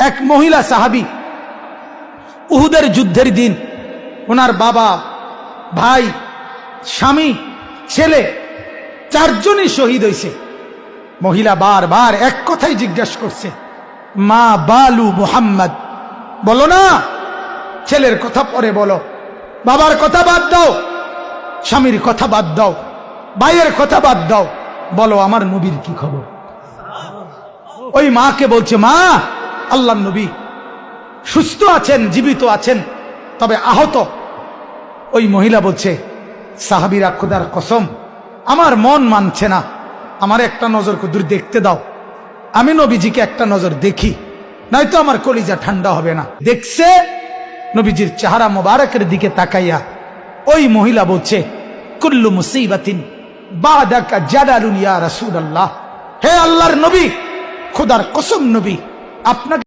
এক মহিলা সাহাবী, উহুদের যুদ্ধের দিন ওনার বাবা, ভাই, স্বামী, ছেলে চারজনই শহীদ হয়েছে। মহিলা বারবার এক কথাই জিজ্ঞাসা করছে, মা বালু মুহাম্মদ, বলো না, ছেলের কথা পরে বলো, বাবার কথা বাদ দাও, স্বামীর কথা বাদ দাও, ভাইয়ের কথা বাদ দাও, বলো আমার নবীর কি খবর। ওই মাকে বলছে, মা, আল্লাহর নবী সুস্থ আছেন, জীবিত আছেন, তবে আহত। ওই মহিলা বলছে, সাহাবীরা, খোদার কসম, আমার মন মানছে না, আমার একটা নজর কুদুর দেখতে দাও, আমি নবীজিকে একটা নজর দেখি, নয়তো আমার কলিজা ঠান্ডা হবে না। দেখছে নবীজির চেহারা মোবারকের দিকে তাকাইয়া ওই মহিলা বলছে, কুল্লু মুসিবাতিন বাদাকা জালালুন ইয়া রাসূলুল্লাহ, হে আল্লাহর নবী, খোদার কসম নবী, আপনাকে